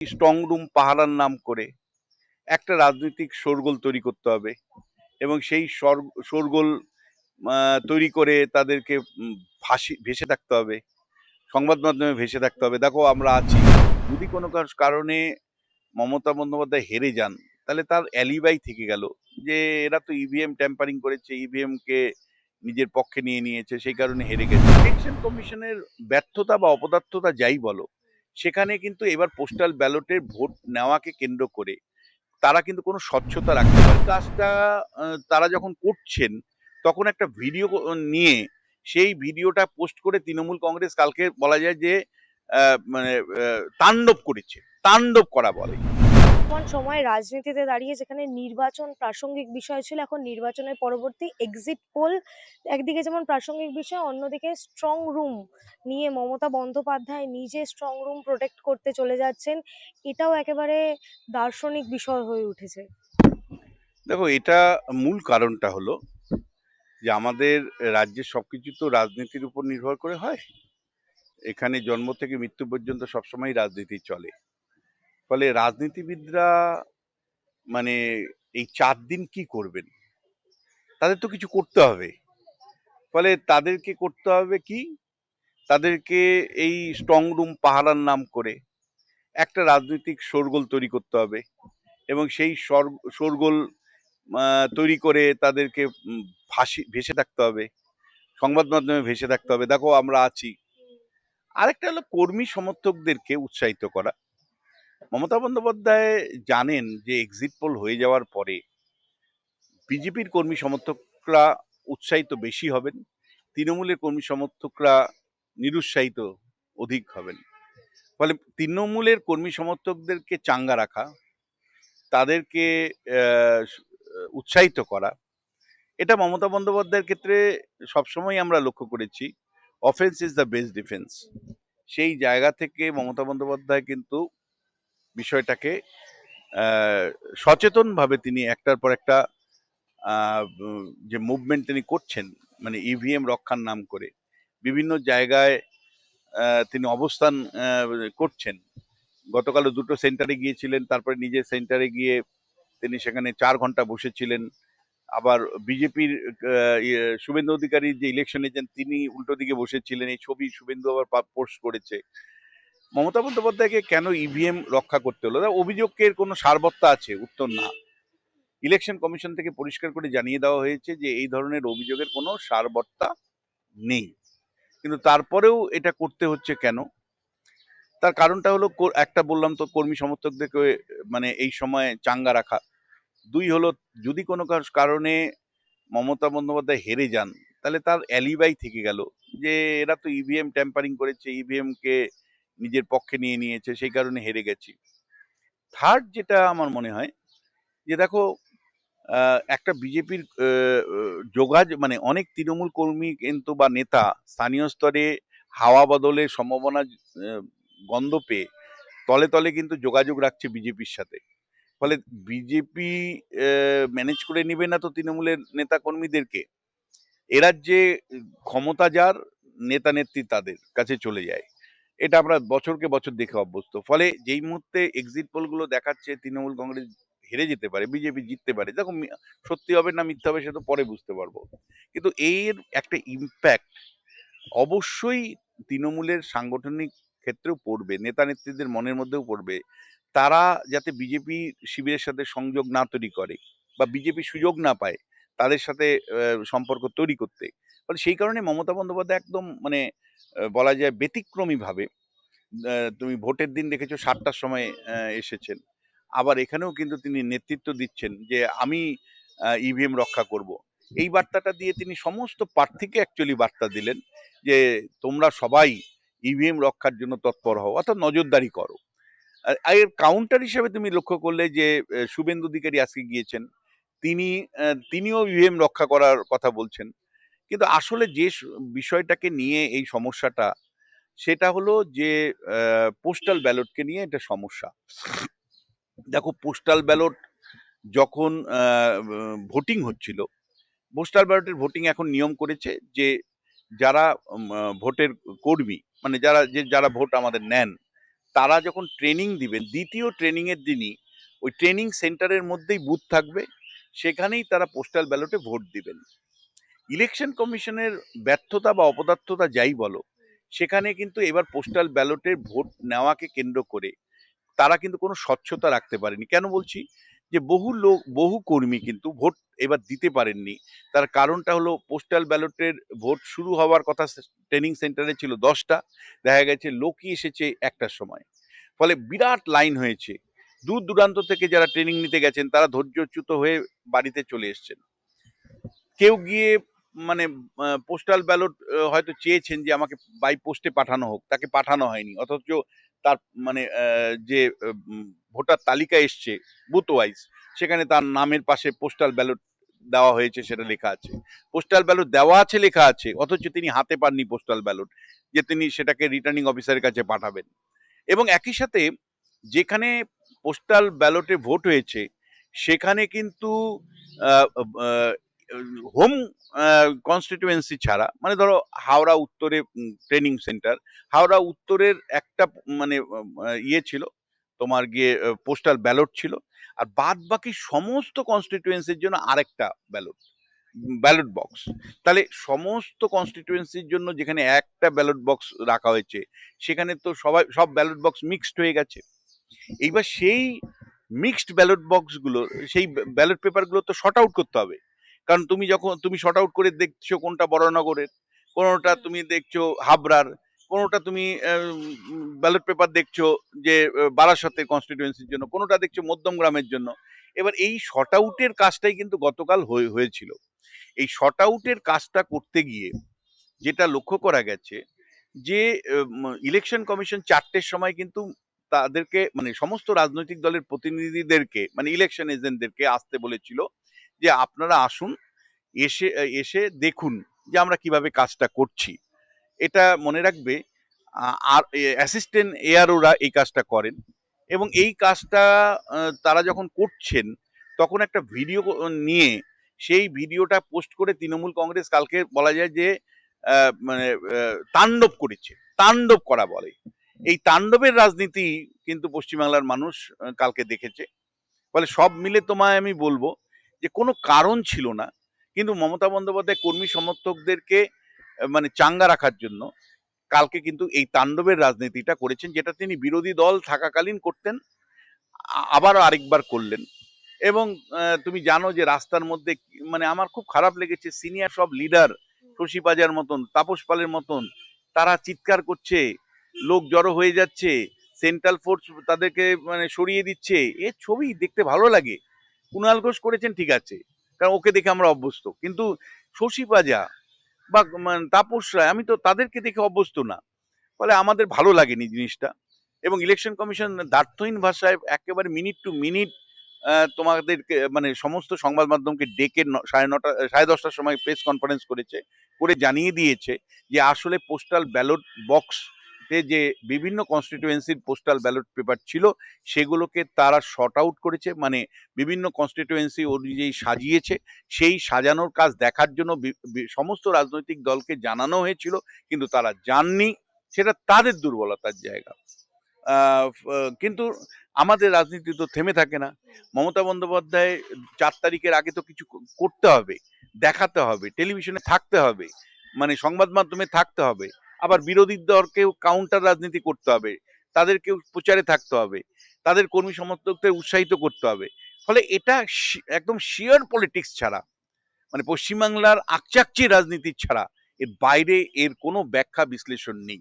Strong room পাহারার নাম করে একটা রাজনৈতিক শোরগোল তৈরি করতে হবে এবং সেই শোরগোল তৈরি করে তাদেরকে ভেসে থাকতে হবে, সংবাদ মাধ্যমে ভেসে থাকতে হবে। দেখো আমরা আছি, যদি কোনো কারণে মমতা বন্দ্যোপাধ্যায় হেরে যান তাহলে তার অ্যালিবাই থেকে গেল যে এরা তো ইভিএম ট্যাম্পারিং করেছে, ইভিএম কে নিজের পক্ষে নিয়ে নিয়েছে, সেই কারণে হেরে গেছে। ইলেকশন কমিশনের ব্যর্থতা বা অপদার্থতা যাই বলো, সেখানে কিন্তু এবার পোস্টাল ব্যালটের ভোট নেওয়াকে কেন্দ্র করে তারা কিন্তু কোনো স্বচ্ছতা রাখতে পারে কাজটা। তারা যখন করছেন তখন একটা ভিডিও নিয়ে সেই ভিডিওটা পোস্ট করে তৃণমূল কংগ্রেস কালকে বলা যায় যে মানে তাণ্ডব করেছে, তাণ্ডব করা বলে। বর্তমান সময় রাজনীতিতে দাঁড়িয়ে যেখানে নির্বাচন প্রাসঙ্গিক বিষয় ছিল, এখন নির্বাচনের পরবর্তী এক্সিট পোল একদিকে যেমন প্রাসঙ্গিক বিষয়, অন্যদিকে স্ট্রং রুম নিয়ে মমতা বন্দ্যোপাধ্যায় নিজে স্ট্রং রুম প্রোটেক্ট করতে চলে যাচ্ছেন, এটাও একেবারে দার্শনিক বিষয় হয়ে উঠেছে। দেখো, এটা মূল কারণটা হলো যে আমাদের রাজ্যের সবকিছু তো রাজনীতির উপর নির্ভর করে হয়। এখানে জন্ম থেকে মৃত্যু পর্যন্ত সবসময় রাজনীতি চলে। ফলে রাজনীতিবিদরা মানে এই 4 দিন কি করবেন, তাদের তো কিছু করতে হবে। ফলে তাদেরকে করতে হবে কি, তাদেরকে এই স্ট্রং রুম পাহারার নাম করে একটা রাজনৈতিক শোরগোল তৈরি করতে হবে এবং সেই শোরগোল তৈরি করে তাদেরকে ভেসে থাকতে হবে, সংবাদ মাধ্যমে ভেসে থাকতে হবে। দেখো আমরা আছি। আরেকটা হলো কর্মী সমর্থকদেরকে উৎসাহিত করা। মমতা বন্দ্যোপাধ্যায় জানেন যে এক্সিট পোল হয়ে যাওয়ার পরে বিজেপির কর্মী সমর্থকরা উৎসাহিত বেশি হবেন, তৃণমূলের কর্মী সমর্থকরা নিরুৎসাহিত অধিক হবেন। ফলে তৃণমূলের কর্মী সমর্থকদেরকে চাঙ্গা রাখা, তাদেরকে উৎসাহিত করা, এটা মমতা বন্দ্যোপাধ্যায়ের ক্ষেত্রে সবসময় আমরা লক্ষ্য করেছি। Offence is the best defence. সেই জায়গা থেকে মমতা বন্দ্যোপাধ্যায় কিন্তু বিষয়টাকে সচেতনভাবে তিনি একটার পর একটা যে মুভমেন্ট তিনি করছেন, মানে ইভিএম রক্ষার নাম করে বিভিন্ন জায়গায় তিনি অবস্থান করছেন। গতকালও 2টো সেন্টারে গিয়েছিলেন, তারপরে নিজের সেন্টারে গিয়ে তিনি সেখানে 4 ঘন্টা বসেছিলেন। আবার বিজেপির শুভেন্দু অধিকারী যে ইলেকশন এজেন্ট, তিনি উল্টো দিকে বসেছিলেন। এই ছবি শুভেন্দু আবার পোস্ট করেছে। মমতা বন্দ্যোপাধ্যায়কে কেন ইভিএম রক্ষা করতে হলো? অভিযোগের কোনো সারবত্তা আছে? উত্তর না। ইলেকশন কমিশন থেকে পরিষ্কার করে জানিয়ে দেওয়া হয়েছে যে এই ধরনের অভিযোগের কোনো সারবত্তা নেই। কিন্তু তারপরেও এটা করতে হচ্ছে কেন? তার কারণটা হলো, একটা বললাম তো, কর্মী সমর্থকদেরকে মানে এই সময় চাঙ্গা রাখা। 2 হলো, যদি কোনো কারণে মমতা বন্দ্যোপাধ্যায় হেরে যান তাহলে তার অ্যালিবাই থেকে গেল যে এরা তো ইভিএম ট্যাম্পারিং করেছে, ইভিএম কে নিজের পক্ষে নিয়ে নিয়েছে, সেই কারণে হেরে গেছি। থার্ড যেটা আমার মনে হয় যে দেখো, একটা বিজেপির মানে অনেক তৃণমূল কর্মী কিন্তু বা নেতা স্থানীয় স্তরে হাওয়া বদলের সম্ভাবনা গন্ধ পেয়ে তলে তলে কিন্তু যোগাযোগ রাখছে বিজেপির সাথে। ফলে বিজেপি ম্যানেজ করে নিবে না তো তৃণমূলের নেতা কর্মীদেরকে। এরা যে ক্ষমতা যার, নেতা নেত্রী তাদের কাছে চলে যায়। এটা আমরা বছরকে বছর দেখে অভ্যস্ত। ফলে যেই মুহূর্তে এক্সিট পোল গুলো দেখাচ্ছে তৃণমূল কংগ্রেস হেরে যেতে পারে, বিজেপি জিততে পারে, দেখো সত্যি হবে না মিথ্যা হবে সে তো পরে বুঝতে পারবো। কিন্তু এর একটা ইম্প্যাক্ট অবশ্যই তৃণমূলের সাংগঠনিক ক্ষেত্রেও পড়বে, নেতা নেত্রীদের মনের মধ্যেও পড়বে। তারা যাতে বিজেপি শিবিরের সাথে সংযোগ না তৈরি করে বা বিজেপি সুযোগ না পায় তাদের সাথে সম্পর্ক তৈরি করতে। ফলে সেই কারণে মমতা বন্দ্যোপাধ্যায় একদম মানে বলা যায় ব্যতিক্রমী ভাবে তুমি ভোটের দিন দেখেছো 7টার সময় এসেছেন। আবার এখানেও কিন্তু তিনি নেতৃত্ব দিচ্ছেন যে আমি ইভিএম রক্ষা করব। এই বার্তাটা দিয়ে তিনি সমস্ত প্রার্থীকে অ্যাকচুয়ালি বার্তা দিলেন যে তোমরা সবাই ইভিএম রক্ষার জন্য তৎপর হও, অর্থাৎ নজরদারি করো। এর কাউন্টার হিসেবে তুমি লক্ষ্য করলে যে শুভেন্দু অধিকারী আজকে গিয়েছেন, তিনিও ইভিএম রক্ষা করার কথা বলছেন। কিন্তু আসলে যে বিষয়টাকে নিয়ে এই সমস্যাটা, সেটা হলো যে পোস্টাল ব্যালটকে নিয়ে এটা সমস্যা। দেখো, পোস্টাল ব্যালট যখন ভোটিং হচ্ছিল, পোস্টাল ব্যালটের ভোটিং এখন নিয়ম করেছে যে যারা ভোটের কর্মী, মানে যারা ভোট আমাদের নেন, তারা যখন ট্রেনিং দিবেন, দ্বিতীয় ট্রেনিং এর দিনই ওই ট্রেনিং সেন্টারের মধ্যেই বুথ থাকবে, সেখানেই তারা পোস্টাল ব্যালটে ভোট দিবেন। ইলেকশন কমিশনের ব্যর্থতা বা অপদার্থতা যাই বলো, সেখানে কিন্তু এবার পোস্টাল ব্যালটের ভোট নেওয়াকে কেন্দ্র করে তারা কিন্তু কোনো স্বচ্ছতা রাখতে পারেনি। কেন বলছি? যে বহু লোক, বহু কর্মী কিন্তু ভোট এবার দিতে পারেননি। তার কারণটা হলো পোস্টাল ব্যালটের ভোট শুরু হওয়ার কথা ট্রেনিং সেন্টারে ছিল ১০টা, দেখা গেছে লোকই এসেছে ১টার সময়। ফলে বিরাট লাইন হয়েছে। দূর দূরান্ত থেকে যারা ট্রেনিং নিতে গেছেন তারা ধৈর্যচ্যুত হয়ে বাড়িতে চলে এসছেন। কেউ গিয়ে মানে পোস্টাল ব্যালট হয়তো চেয়েছেন যে আমাকে বাই পোস্টে পাঠানো হোক, তাকে পাঠানো হয়নি। অথচ তার মানে যে ভোটার তালিকা এসছে বুথ ওয়াইজ, সেখানে তার নামের পাশে পোস্টাল ব্যালট দেওয়া হয়েছে সেটা লেখা আছে। পোস্টাল ব্যালট দেওয়া আছে লেখা আছে, অথচ তিনি হাতে পাননি পোস্টাল ব্যালট, যে তিনি সেটাকে রিটার্নিং অফিসারের কাছে পাঠাবেন। এবং একই সাথে যেখানে পোস্টাল ব্যালটে ভোট হয়েছে সেখানে কিন্তু হোম কনস্টিটিউয়েন্সি ছাড়া, মানে ধরো হাওড়া উত্তরে ট্রেনিং সেন্টার, হাওড়া উত্তরের একটা মানে ইয়ে ছিল তোমার গিয়ে পোস্টাল ব্যালট ছিল, আর বাদ বাকি সমস্ত কনস্টিটিউয়েন্সির জন্য আরেকটা ব্যালট ব্যালট বক্স। তাহলে সমস্ত কনস্টিটিউয়েন্সির জন্য যেখানে একটা ব্যালট বক্স রাখা হয়েছে, সেখানে তো সব ব্যালট বক্স মিক্সড হয়ে গেছে। এইবার সেই মিক্সড ব্যালট বক্সগুলো, সেই ব্যালট পেপারগুলো তো শর্ট আউট করতে হবে। কারণ তুমি শর্ট আউট করে দেখছো কোনটা বড়নগরের, কোনোটা হুম। তুমি দেখছো হাবড়ার, কোনোটা তুমি ব্যালট পেপার দেখছো যে বারাসতের কনস্টিটিউয়েন্সির জন্য, কোনোটা দেখছো মধ্যমগ্রামের জন্য। এবার এই শর্ট আউটের কাজটাই কিন্তু গতকাল হয়েছিল। এই শর্ট আউটের কাজটা করতে গিয়ে যেটা লক্ষ্য করা গেছে যে ইলেকশন কমিশন ৪টের সময় কিন্তু তাদেরকে মানে সমস্ত রাজনৈতিক দলের প্রতিনিধিদেরকে, মানে ইলেকশন এজেন্টদেরকে আসতে বলেছিল যে আপনারা আসুন, এসে এসে দেখুন যে আমরা কিভাবে কাজটা করছি। এটা মনে রাখবে, আর অ্যাসিস্ট্যান্ট এআরওরা এই কাজটা করেন, এবং এই কাজটা তারা যখন করছেন তখন একটা ভিডিও নিয়ে সেই ভিডিওটা পোস্ট করে তৃণমূল কংগ্রেস কালকে বলা যায় যে মানে তাণ্ডব করেছে, তাণ্ডব করা বলে। এই তাণ্ডবের রাজনীতি কিন্তু পশ্চিমবাংলার মানুষ কালকে দেখেছে। ফলে সব মিলে তোমায় আমি বলবো যে কোনো কারণ ছিল না, কিন্তু মমতা বন্দ্যোপাধ্যায় কর্মী সমর্থকদেরকে মানে চাঙ্গা রাখার জন্য কালকে কিন্তু এই তাণ্ডবের রাজনীতিটা করেছেন, যেটা তিনি বিরোধী দল থাকাকালীন করতেন, আবারও আরেকবার করলেন। এবং তুমি জানো যে রাস্তার মধ্যে মানে আমার খুব খারাপ লেগেছে, সিনিয়র সব লিডার, শশী পাজার মতন, তাপস পালের মতন, তারা চিৎকার করছে, লোক জড়ো হয়ে যাচ্ছে, সেন্ট্রাল ফোর্স তাদেরকে মানে সরিয়ে দিচ্ছে। এ ছবি দেখতে ভালো লাগে। কুণাল ঘোষ করেছেন ঠিক আছে, কারণ ওকে দেখে আমরা অভ্যস্ত, কিন্তু শশী পাজা বা তাপস রায়, আমি তো তাদেরকে দেখে অভ্যস্ত না। ফলে আমাদের ভালো লাগেনি জিনিসটা। এবং ইলেকশন কমিশন দ্ব্যর্থহীন ভাষায় একেবারে মিনিট টু মিনিট তোমাদেরকে মানে সমস্ত সংবাদ মাধ্যমকে ডেকে 9:30 10:30টার সময় প্রেস কনফারেন্স করেছে, করে জানিয়ে দিয়েছে যে আসলে পোস্টাল ব্যালট বক্স যে বিভিন্ন কনস্টিটিউয়েন্সির পোস্টাল ব্যালট পেপার ছিল সেগুলোকে তারা শর্ট আউট করেছে, মানে বিভিন্ন কনস্টিটিউয়েন্সি অনুযায়ী সাজিয়েছে। সেই সাজানোর কাজ দেখার জন্য সমস্ত রাজনৈতিক দলকে জানানো হয়েছিল, কিন্তু তারা যাননি। সেটা তাদের দুর্বলতার জায়গা। কিন্তু আমাদের রাজনীতি তো থেমে থাকে না। মমতা বন্দ্যোপাধ্যায় 4 তারিখের আগে তো কিছু করতে হবে, দেখাতে হবে, টেলিভিশনে থাকতে হবে, মানে সংবাদ মাধ্যমে থাকতে হবে। আবার বিরোধী দলকেও কাউন্টার রাজনীতি করতে হবে, তাদেরকেও প্রচারে থাকতে হবে, তাদের কর্মী সমর্থকদের উৎসাহিত করতে হবে। ফলে এটা একদম শিয়ার পলিটিক্স ছাড়া, মানে পশ্চিমবাংলার আকচাকচি রাজনীতি ছাড়া এর বাইরে এর কোনো ব্যাখ্যা বিশ্লেষণ নেই।